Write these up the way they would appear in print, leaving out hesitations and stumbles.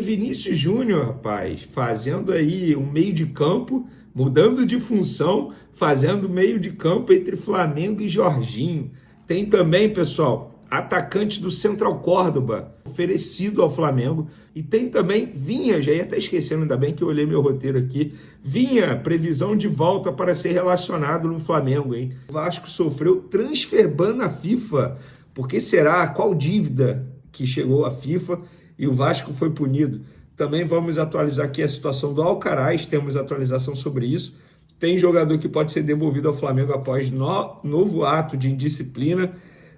Vinícius Júnior, rapaz, fazendo aí um meio de campo, mudando de função, fazendo meio de campo entre Flamengo e Jorginho. Tem também, pessoal, atacante do Central Córdoba, oferecido ao Flamengo. E tem também Vinha, já ia até esquecendo, ainda bem que eu olhei meu roteiro aqui. Vinha, previsão de volta para ser relacionado no Flamengo, hein? O Vasco sofreu transfer ban na FIFA. Por que será? Qual dívida que chegou à FIFA e o Vasco foi punido? Também vamos atualizar aqui a situação do Alcaraz, temos atualização sobre isso. Tem jogador que pode ser devolvido ao Flamengo após novo ato de indisciplina.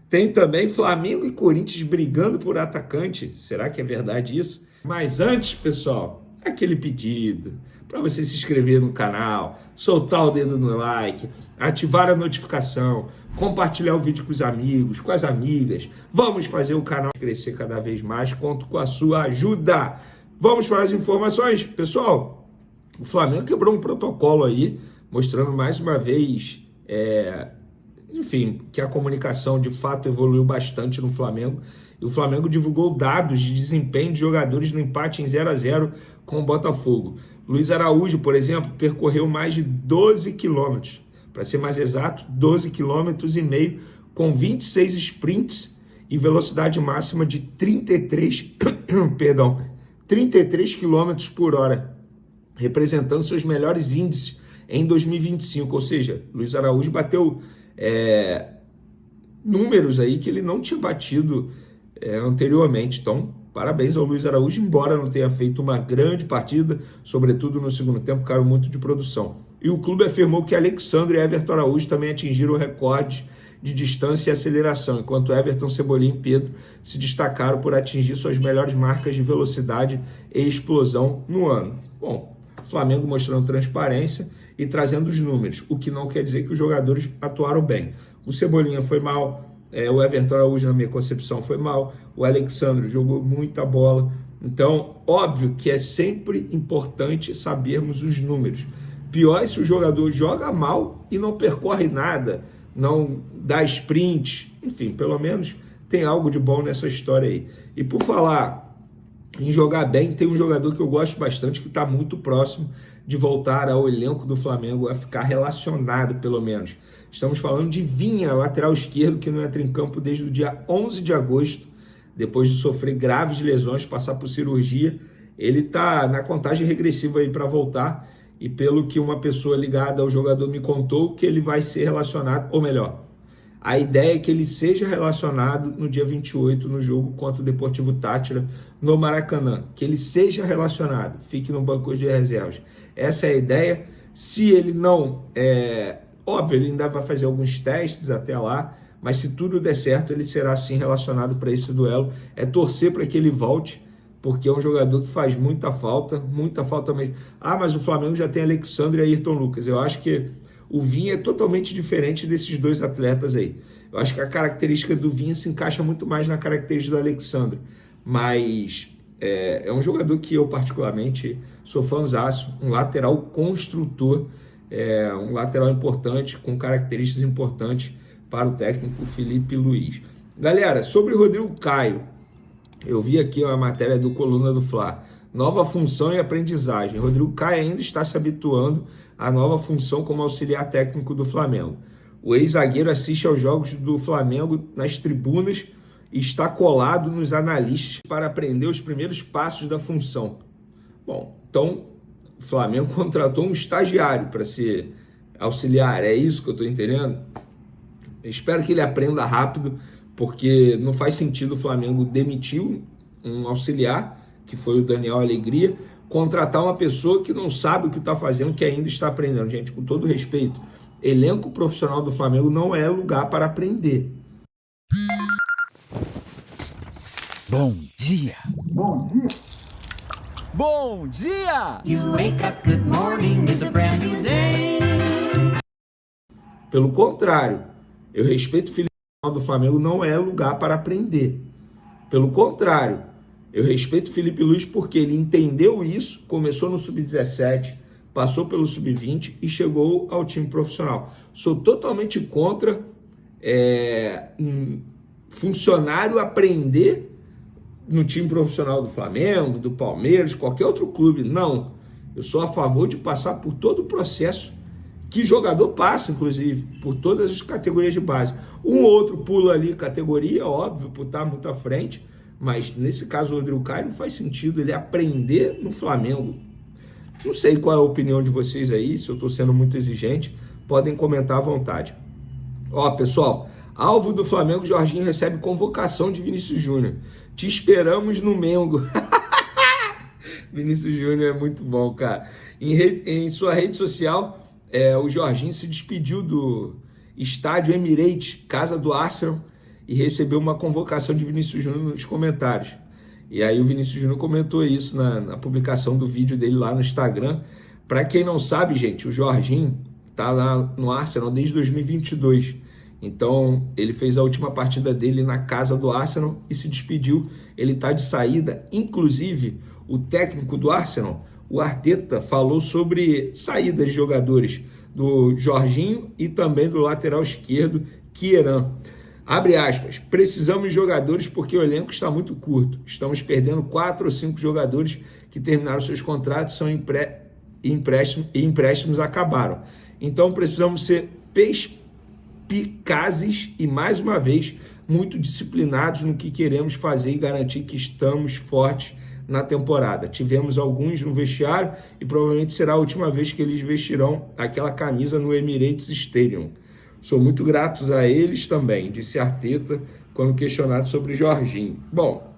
Tem também Flamengo e Corinthians brigando por atacante. Será que é verdade isso? Mas antes, pessoal, aquele pedido para você se inscrever no canal, soltar o dedo no like, ativar a notificação, compartilhar o vídeo com os amigos, com as amigas. Vamos fazer o canal crescer cada vez mais. Conto com a sua ajuda. Vamos para as informações. Pessoal, o Flamengo quebrou um protocolo aí, mostrando mais uma vez, enfim, que a comunicação de fato evoluiu bastante no Flamengo. E o Flamengo divulgou dados de desempenho de jogadores no empate em 0-0 com o Botafogo. Luiz Araújo, por exemplo, percorreu mais de 12 quilômetros. Para ser mais exato, 12,5 km, com 26 sprints e velocidade máxima de 33 km por hora, representando seus melhores índices em 2025. Ou seja, Luiz Araújo bateu números aí que ele não tinha batido anteriormente. Então, parabéns ao Luiz Araújo, embora não tenha feito uma grande partida, sobretudo no segundo tempo, caiu muito de produção. E o clube afirmou que Alexandre e Everton Araújo também atingiram recordes de distância e aceleração, enquanto Everton, Cebolinha e Pedro se destacaram por atingir suas melhores marcas de velocidade e explosão no ano. Bom, o Flamengo mostrando transparência e trazendo os números, o que não quer dizer que os jogadores atuaram bem. O Cebolinha foi mal, o Everton Araújo, na minha concepção, foi mal, o Alexandre jogou muita bola. Então, óbvio que é sempre importante sabermos os números. Pior é se o jogador joga mal e não percorre nada, não dá sprint, enfim, pelo menos tem algo de bom nessa história aí. E por falar em jogar bem, tem um jogador que eu gosto bastante, que está muito próximo de voltar ao elenco do Flamengo, a ficar relacionado pelo menos. Estamos falando de Vinha, lateral esquerdo, que não entra em campo desde o dia 11 de agosto, depois de sofrer graves lesões, passar por cirurgia. Ele está na contagem regressiva aí para voltar, e pelo que uma pessoa ligada ao jogador me contou, que ele vai ser relacionado, ou melhor, a ideia é que ele seja relacionado no dia 28, no jogo contra o Deportivo Táchira, no Maracanã. Que ele seja relacionado, fique no banco de reservas. Essa é a ideia. Se ele não... Óbvio, ele ainda vai fazer alguns testes até lá, mas se tudo der certo, ele será sim relacionado para esse duelo. É torcer para que ele volte, porque é um jogador que faz muita falta mesmo. Ah, mas o Flamengo já tem Alexandre e Ayrton Lucas. Eu acho que o Vinha é totalmente diferente desses dois atletas aí. Eu acho que a característica do Vinha se encaixa muito mais na característica do Alexandre. Mas é um jogador que eu particularmente sou fãzaço, um lateral construtor, um lateral importante, com características importantes para o técnico Felipe Luiz. Galera, sobre o Rodrigo Caio, eu vi aqui a matéria do Coluna do Fla. Nova função e aprendizagem. Rodrigo Caio ainda está se habituando à nova função como auxiliar técnico do Flamengo. O ex-zagueiro assiste aos jogos do Flamengo nas tribunas e está colado nos analistas para aprender os primeiros passos da função. Bom, então o Flamengo contratou um estagiário para ser auxiliar. É isso que eu estou entendendo? Eu espero que ele aprenda rápido, porque não faz sentido o Flamengo demitir um auxiliar, que foi o Daniel Alegria, contratar uma pessoa que não sabe o que está fazendo, que ainda está aprendendo. Gente, com todo respeito, elenco profissional do Flamengo não é lugar para aprender. Bom dia! Bom dia! Bom dia! You wake up, good morning, is a brand new day. Pelo contrário, eu respeito o Felipe do Flamengo, não é lugar para aprender. Pelo contrário, eu respeito o Felipe Luiz porque ele entendeu isso, começou no Sub-17, passou pelo Sub-20 e chegou ao time profissional. Sou totalmente contra um funcionário aprender no time profissional do Flamengo, do Palmeiras, qualquer outro clube. Não. Eu sou a favor de passar por todo o processo que jogador passa, inclusive, por todas as categorias de base. Um ou outro pula ali categoria, óbvio, por estar muito à frente, mas nesse caso o Rodrigo Caio não faz sentido ele aprender no Flamengo. Não sei qual é a opinião de vocês aí, se eu estou sendo muito exigente, podem comentar à vontade. Ó, pessoal, alvo do Flamengo, Jorginho recebe convocação de Vinícius Júnior. Te esperamos no Mengo. Vinícius Júnior é muito bom, cara. Em sua rede social, o Jorginho se despediu do estádio Emirates, casa do Arsenal, e recebeu uma convocação de Vinícius Júnior nos comentários. E aí o Vinícius Júnior comentou isso na publicação do vídeo dele lá no Instagram. Para quem não sabe, gente, o Jorginho tá lá no Arsenal desde 2022. Então, ele fez a última partida dele na casa do Arsenal e se despediu. Ele tá de saída. Inclusive, o técnico do Arsenal, o Arteta, falou sobre saídas de jogadores do Jorginho e também do lateral esquerdo, Kieran. Abre aspas, precisamos de jogadores porque o elenco está muito curto. Estamos perdendo 4 ou 5 jogadores que terminaram seus contratos, são empréstimos acabaram. Então precisamos ser perspicazes e, mais uma vez, muito disciplinados no que queremos fazer e garantir que estamos fortes na temporada. Tivemos alguns no vestiário e provavelmente será a última vez que eles vestirão aquela camisa no Emirates Stadium. Sou muito grato a eles também, disse Arteta quando questionado sobre Jorginho. Bom,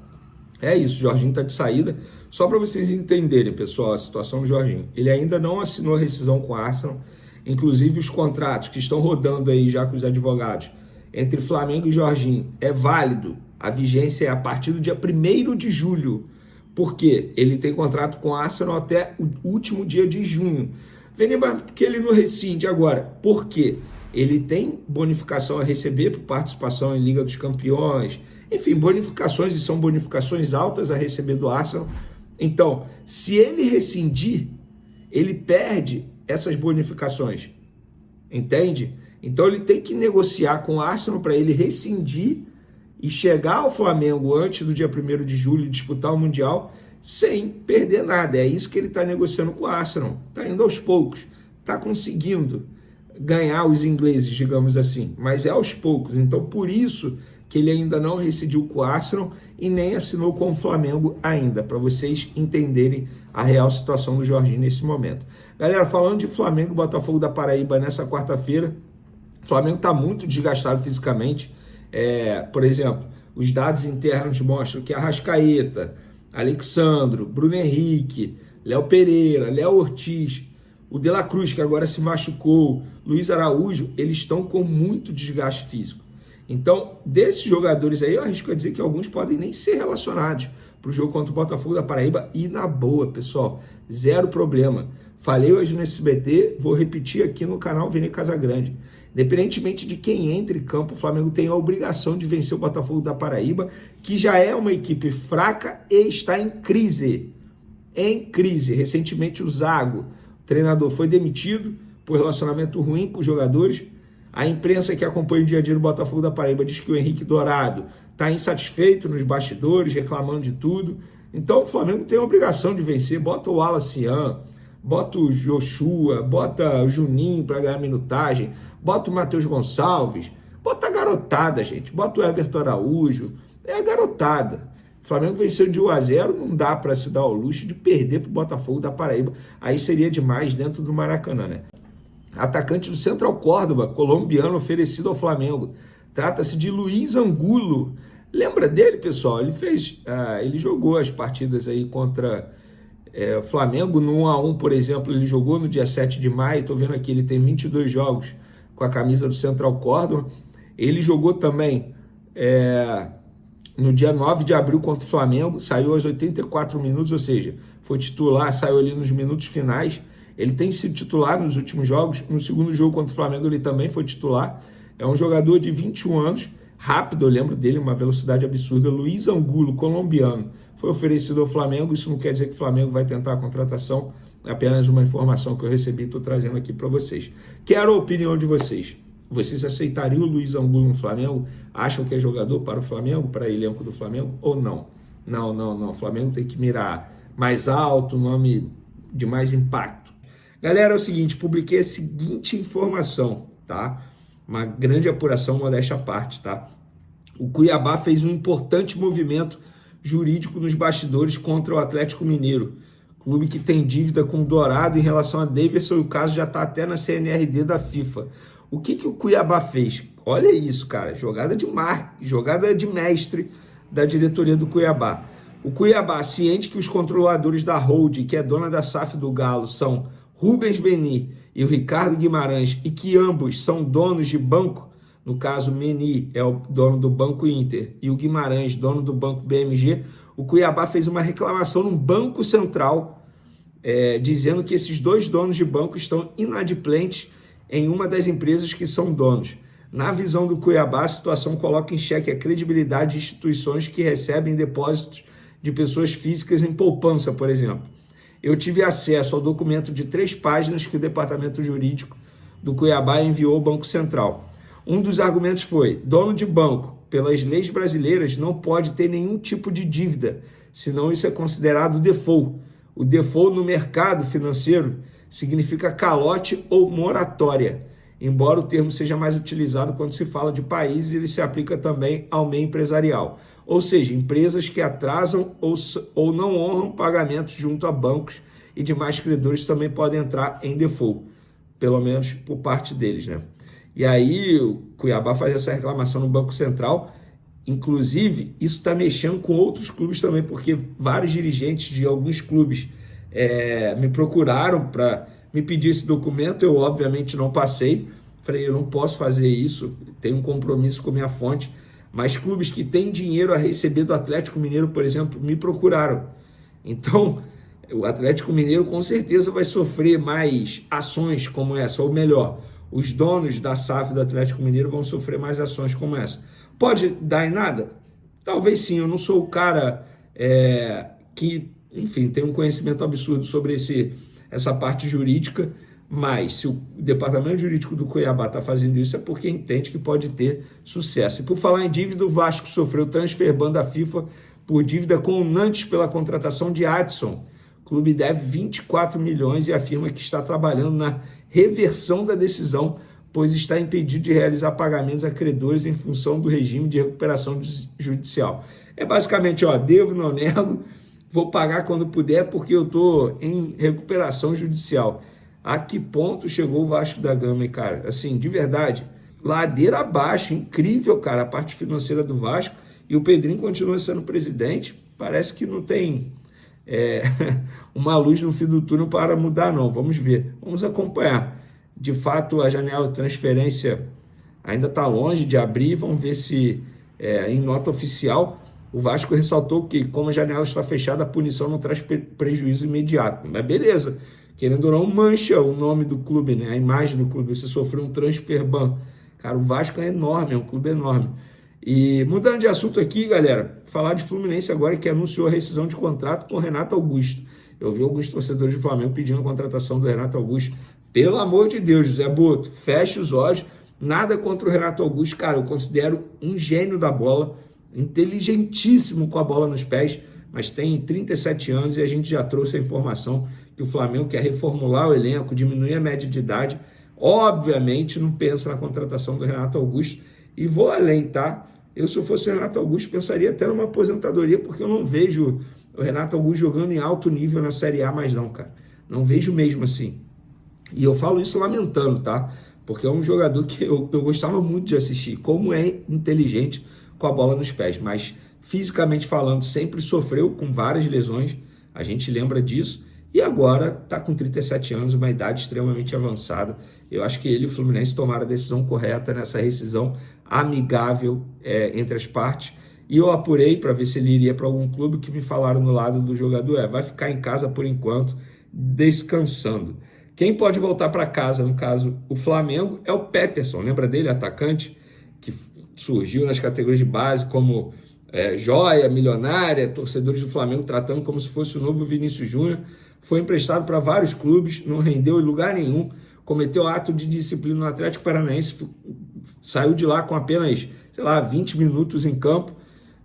é isso, Jorginho está de saída. Só para vocês entenderem, pessoal, a situação do Jorginho. Ele ainda não assinou a rescisão com o Arsenal. Inclusive os contratos que estão rodando aí já com os advogados entre Flamengo e Jorginho é válido. A vigência é a partir do dia 1º de julho. Porque ele tem contrato com o Arsenal até o último dia de junho. Mas por que ele não rescinde agora? Por quê? Ele tem bonificação a receber por participação em Liga dos Campeões. Enfim, bonificações, e são bonificações altas a receber do Arsenal. Então, se ele rescindir, ele perde essas bonificações. Entende? Então, ele tem que negociar com o Arsenal para ele rescindir e chegar ao Flamengo antes do dia 1º de julho e disputar o Mundial sem perder nada. É isso que ele está negociando com o Arsenal. Está indo aos poucos. Está conseguindo ganhar os ingleses, digamos assim, mas é aos poucos. Então, por isso que ele ainda não rescindiu com o Arsenal e nem assinou com o Flamengo ainda, para vocês entenderem a real situação do Jorginho nesse momento. Galera, falando de Flamengo e Botafogo da Paraíba nessa quarta-feira, o Flamengo está muito desgastado fisicamente. Por exemplo, os dados internos mostram que Arrascaeta, Alexandro, Bruno Henrique, Léo Pereira, Léo Ortiz, o De La Cruz, que agora se machucou, Luiz Araújo, eles estão com muito desgaste físico. Então, desses jogadores aí, eu arrisco a dizer que alguns podem nem ser relacionados para o jogo contra o Botafogo da Paraíba. E na boa, pessoal, zero problema. Falei hoje no SBT, vou repetir aqui no canal Vini Casagrande. Independentemente de quem entre em campo, o Flamengo tem a obrigação de vencer o Botafogo da Paraíba, que já é uma equipe fraca e está em crise. Em crise. Recentemente o Zago, treinador, foi demitido por relacionamento ruim com os jogadores. A imprensa que acompanha o dia a dia do Botafogo da Paraíba diz que o Henrique Dourado está insatisfeito nos bastidores, reclamando de tudo. Então o Flamengo tem a obrigação de vencer. Bota o Alacian, bota o Joshua, bota o Juninho para ganhar minutagem, bota o Matheus Gonçalves, bota a garotada, gente. Bota o Everton Araújo. É a garotada. O Flamengo venceu de 1-0, não dá para se dar ao luxo de perder para o Botafogo da Paraíba. Aí seria demais dentro do Maracanã, né? Atacante do Central Córdoba, colombiano, oferecido ao Flamengo. Trata-se de Luiz Angulo. Lembra dele, pessoal? Ele jogou as partidas aí contra o Flamengo no 1-1, por exemplo. Ele jogou no dia 7 de maio. Estou vendo aqui, ele tem 22 jogos com a camisa do Central Córdoba. Ele jogou também no dia 9 de abril contra o Flamengo. Saiu aos 84 minutos, ou seja, foi titular, saiu ali nos minutos finais. Ele tem sido titular nos últimos jogos. No segundo jogo contra o Flamengo ele também foi titular. É um jogador de 21 anos, rápido, eu lembro dele, uma velocidade absurda. Luiz Angulo, colombiano, foi oferecido ao Flamengo. Isso não quer dizer que o Flamengo vai tentar a contratação, é apenas uma informação que eu recebi e estou trazendo aqui para vocês. Quero a opinião de vocês. Vocês aceitariam o Luiz Angulo no Flamengo? Acham que é jogador para o Flamengo, para elenco do Flamengo ou não? Não. O Flamengo tem que mirar mais alto, nome de mais impacto. Galera, é o seguinte, publiquei a seguinte informação, tá? Uma grande apuração, modéstia à parte, tá? O Cuiabá fez um importante movimento jurídico nos bastidores contra o Atlético Mineiro, clube que tem dívida com o Dourado em relação a Daverson, e o caso já está até na CNRD da FIFA. O que o Cuiabá fez? Olha isso, cara, jogada de mestre da diretoria do Cuiabá. O Cuiabá, ciente que os controladores da Hold, que é dona da SAF do Galo, são Rubens Meni e o Ricardo Guimarães, e que ambos são donos de banco, no caso Meni é o dono do Banco Inter e o Guimarães, dono do Banco BMG, o Cuiabá fez uma reclamação no Banco Central, dizendo que esses dois donos de banco estão inadimplentes em uma das empresas que são donos. Na visão do Cuiabá, a situação coloca em xeque a credibilidade de instituições que recebem depósitos de pessoas físicas em poupança, por exemplo. Eu tive acesso ao documento de 3 páginas que o departamento jurídico do Cuiabá enviou ao Banco Central. Um dos argumentos foi: dono de banco, pelas leis brasileiras, não pode ter nenhum tipo de dívida, senão isso é considerado default. O default no mercado financeiro significa calote ou moratória. Embora o termo seja mais utilizado quando se fala de países, ele se aplica também ao meio empresarial. Ou seja, empresas que atrasam ou não honram pagamentos junto a bancos e demais credores também podem entrar em default, pelo menos por parte deles, né? E aí o Cuiabá faz essa reclamação no Banco Central. Inclusive, isso está mexendo com outros clubes também, porque vários dirigentes de alguns clubes me procuraram para me pedir esse documento. Eu, obviamente, não passei. Falei, eu não posso fazer isso, tenho um compromisso com minha fonte. Mas clubes que têm dinheiro a receber do Atlético Mineiro, por exemplo, me procuraram. Então, o Atlético Mineiro com certeza vai sofrer mais ações como essa, ou melhor, os donos da SAF do Atlético Mineiro vão sofrer mais ações como essa. Pode dar em nada? Talvez sim, eu não sou o cara que, enfim, tem um conhecimento absurdo sobre essa parte jurídica, mas se o departamento jurídico do Cuiabá está fazendo isso é porque entende que pode ter sucesso. E por falar em dívida, o Vasco sofreu transfer ban da FIFA por dívida com o Nantes pela contratação de Adson. O clube deve 24 milhões e afirma que está trabalhando na reversão da decisão, pois está impedido de realizar pagamentos a credores em função do regime de recuperação judicial. É basicamente, devo, não nego, vou pagar quando puder porque eu estou em recuperação judicial. A que ponto chegou o Vasco da Gama, cara? Assim, de verdade, ladeira abaixo, incrível, cara, a parte financeira do Vasco, e o Pedrinho continua sendo presidente, parece que não tem uma luz no fim do túnel para mudar, não. Vamos ver, vamos acompanhar. De fato, a janela de transferência ainda está longe de abrir, vamos ver se em nota oficial o Vasco ressaltou que, como a janela está fechada, a punição não traz prejuízo imediato. Mas beleza, querendo ou não, mancha o nome do clube, né? A imagem do clube, você sofreu um transfer ban. Cara, o Vasco é enorme, é um clube enorme. E mudando de assunto aqui, galera, falar de Fluminense agora, que anunciou a rescisão de contrato com o Renato Augusto. Eu vi alguns torcedores do Flamengo pedindo a contratação do Renato Augusto. Pelo amor de Deus, José Boto, fecha os olhos. Nada contra o Renato Augusto, cara, eu considero um gênio da bola, inteligentíssimo com a bola nos pés, mas tem 37 anos e a gente já trouxe a informação que o Flamengo quer reformular o elenco, diminuir a média de idade. Obviamente não pensa na contratação do Renato Augusto. E vou além, tá? Eu, se eu fosse o Renato Augusto, pensaria até numa aposentadoria, porque eu não vejo o Renato Augusto jogando em alto nível na Série A mais não, cara. Não vejo mesmo assim. E eu falo isso lamentando, tá? Porque é um jogador que eu gostava muito de assistir, como é inteligente com a bola nos pés, mas fisicamente falando, sempre sofreu com várias lesões, a gente lembra disso, e agora está com 37 anos, uma idade extremamente avançada. Eu acho que ele e o Fluminense tomaram a decisão correta nessa rescisão amigável entre as partes, e eu apurei para ver se ele iria para algum clube. Que me falaram no lado do jogador vai ficar em casa por enquanto, descansando. Quem pode voltar para casa, no caso o Flamengo, é o Peterson, lembra dele, atacante, que surgiu nas categorias de base como joia, milionária, torcedores do Flamengo tratando como se fosse o novo Vinícius Júnior. Foi emprestado para vários clubes, não rendeu em lugar nenhum, cometeu ato de disciplina no Atlético Paranaense, saiu de lá com apenas, 20 minutos em campo.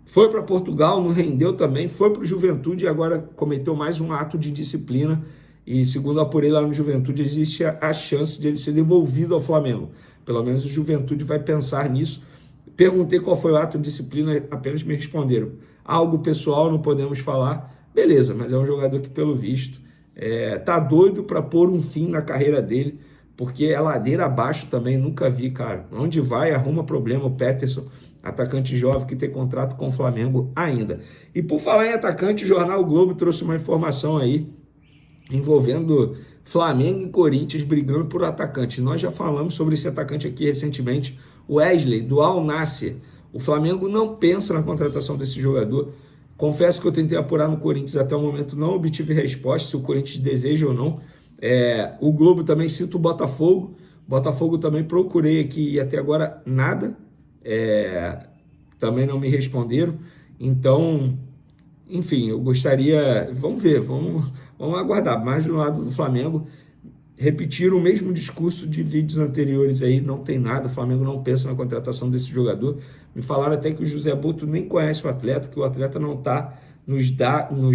Foi para Portugal, não rendeu também, foi para o Juventude e agora cometeu mais um ato de indisciplina. E segundo apurei lá no Juventude, existe a chance de ele ser devolvido ao Flamengo. Pelo menos o Juventude vai pensar nisso. Perguntei qual foi o ato de disciplina, apenas me responderam: algo pessoal, não podemos falar. Beleza, mas é um jogador que, pelo visto, tá doido para pôr um fim na carreira dele, porque é ladeira abaixo também, nunca vi, cara. Onde vai, arruma problema o Peterson, atacante jovem que tem contrato com o Flamengo ainda. E por falar em atacante, o jornal o Globo trouxe uma informação aí envolvendo Flamengo e Corinthians brigando por atacante. Nós já falamos sobre esse atacante aqui recentemente, Wesley, do Al Nassr. O Flamengo não pensa na contratação desse jogador. Confesso que eu tentei apurar no Corinthians, até o momento não obtive resposta se o Corinthians deseja ou não. O Globo também cita o Botafogo. Botafogo também procurei aqui e até agora nada. Também não me responderam. Então, enfim, eu gostaria... Vamos ver, vamos aguardar. Mais do lado do Flamengo, repetir o mesmo discurso de vídeos anteriores aí, não tem nada, o Flamengo não pensa na contratação desse jogador. Me falaram até que o José Boto nem conhece o atleta, que o atleta não está nos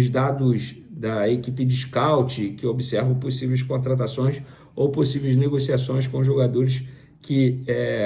dados da equipe de scout, que observam possíveis contratações ou possíveis negociações com jogadores que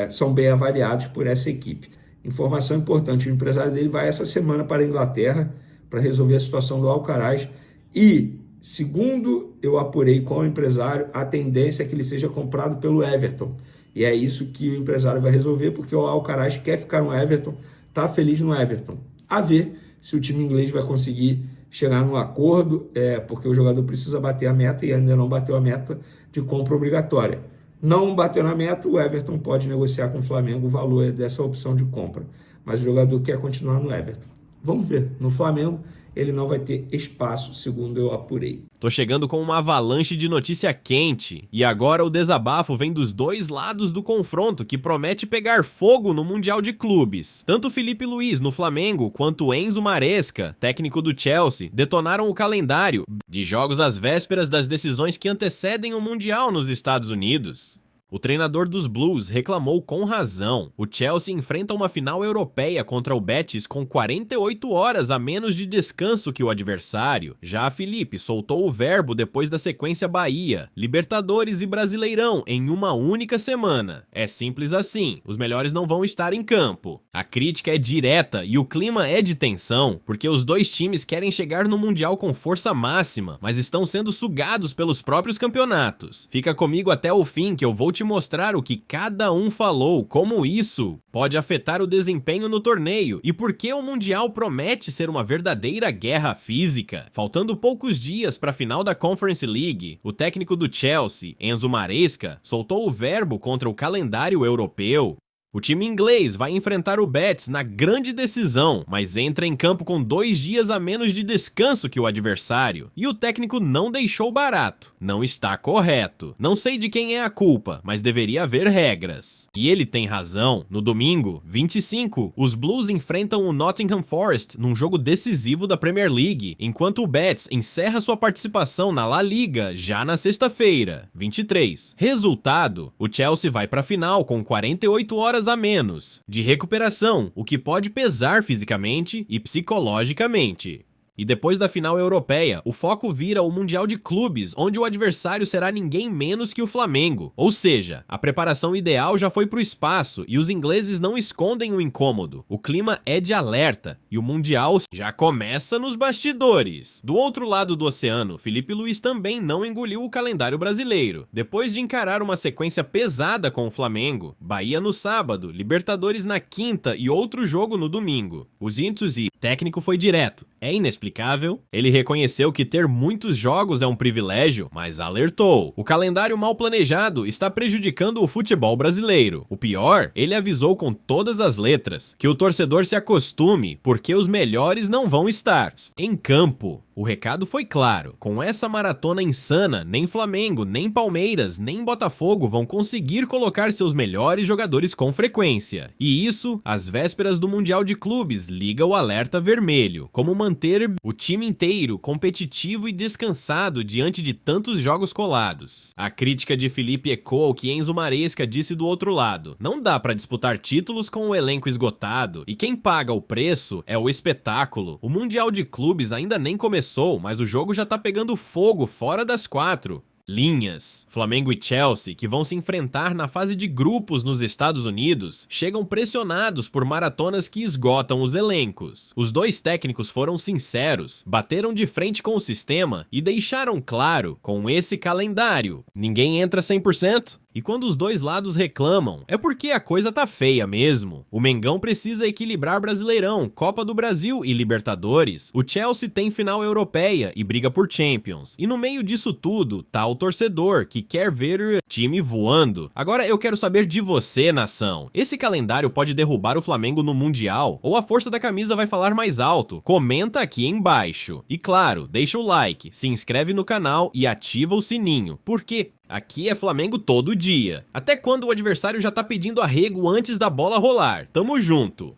são bem avaliados por essa equipe. Informação importante, o empresário dele vai essa semana para a Inglaterra para resolver a situação do Alcaraz e, segundo eu apurei com o empresário, a tendência é que ele seja comprado pelo Everton. E é isso que o empresário vai resolver, porque o Alcaraz quer ficar no Everton, está feliz no Everton. A ver se o time inglês vai conseguir chegar num acordo, porque o jogador precisa bater a meta e ainda não bateu a meta de compra obrigatória. Não bateu na meta, o Everton pode negociar com o Flamengo o valor dessa opção de compra. Mas o jogador quer continuar no Everton. Vamos ver, no Flamengo ele não vai ter espaço, segundo eu apurei. Tô chegando com uma avalanche de notícia quente, e agora o desabafo vem dos dois lados do confronto que promete pegar fogo no Mundial de Clubes. Tanto Felipe Luiz no Flamengo, quanto Enzo Maresca, técnico do Chelsea, detonaram o calendário de jogos às vésperas das decisões que antecedem o Mundial nos Estados Unidos. O treinador dos Blues reclamou com razão. O Chelsea enfrenta uma final europeia contra o Betis com 48 horas a menos de descanso que o adversário. Já Felipe soltou o verbo depois da sequência Bahia, Libertadores e Brasileirão em uma única semana. É simples assim, os melhores não vão estar em campo. A crítica é direta e o clima é de tensão, porque os dois times querem chegar no Mundial com força máxima, mas estão sendo sugados pelos próprios campeonatos. Fica comigo até o fim que eu vou te mostrar o que cada um falou, como isso pode afetar o desempenho no torneio e por que o Mundial promete ser uma verdadeira guerra física. Faltando poucos dias para a final da Conference League, o técnico do Chelsea, Enzo Maresca, soltou o verbo contra o calendário europeu. O time inglês vai enfrentar o Betis na grande decisão, mas entra em campo com 2 dias a menos de descanso que o adversário. E o técnico não deixou barato. Não está correto. Não sei de quem é a culpa, mas deveria haver regras. E ele tem razão. No domingo, 25, os Blues enfrentam o Nottingham Forest num jogo decisivo da Premier League, enquanto o Betis encerra sua participação na La Liga já na sexta-feira, 23. Resultado, o Chelsea vai para a final com 48 horas a menos de recuperação, o que pode pesar fisicamente e psicologicamente. E depois da final europeia, o foco vira o Mundial de Clubes, onde o adversário será ninguém menos que o Flamengo. Ou seja, a preparação ideal já foi pro espaço e os ingleses não escondem o incômodo. O clima é de alerta e o Mundial já começa nos bastidores. Do outro lado do oceano, Felipe Luiz também não engoliu o calendário brasileiro. Depois de encarar uma sequência pesada com o Flamengo, Bahia no sábado, Libertadores na quinta e outro jogo no domingo. O Zintsuzi, técnico, foi direto. É inexplicável. Ele reconheceu que ter muitos jogos é um privilégio, mas alertou. O calendário mal planejado está prejudicando o futebol brasileiro. O pior, ele avisou com todas as letras que o torcedor se acostume, porque os melhores não vão estar em campo. O recado foi claro: com essa maratona insana, nem Flamengo, nem Palmeiras, nem Botafogo vão conseguir colocar seus melhores jogadores com frequência. E isso, às vésperas do Mundial de Clubes, liga o alerta vermelho. Como manter o time inteiro competitivo e descansado diante de tantos jogos colados? A crítica de Felipe ecoa o que Enzo Maresca disse do outro lado: não dá pra disputar títulos com o elenco esgotado, e quem paga o preço é o espetáculo. O Mundial de Clubes ainda nem começou, mas o jogo já tá pegando fogo fora das 4 linhas. Flamengo e Chelsea, que vão se enfrentar na fase de grupos nos Estados Unidos, chegam pressionados por maratonas que esgotam os elencos. Os dois técnicos foram sinceros, bateram de frente com o sistema e deixaram claro: com esse calendário, ninguém entra 100%. E quando os dois lados reclamam, é porque a coisa tá feia mesmo. O Mengão precisa equilibrar Brasileirão, Copa do Brasil e Libertadores. O Chelsea tem final europeia e briga por Champions. E no meio disso tudo, tá o torcedor, que quer ver o time voando. Agora eu quero saber de você, nação. Esse calendário pode derrubar o Flamengo no Mundial? Ou a força da camisa vai falar mais alto? Comenta aqui embaixo. E claro, deixa o like, se inscreve no canal e ativa o sininho, porque aqui é Flamengo todo dia. Até quando o adversário já tá pedindo arrego antes da bola rolar. Tamo junto!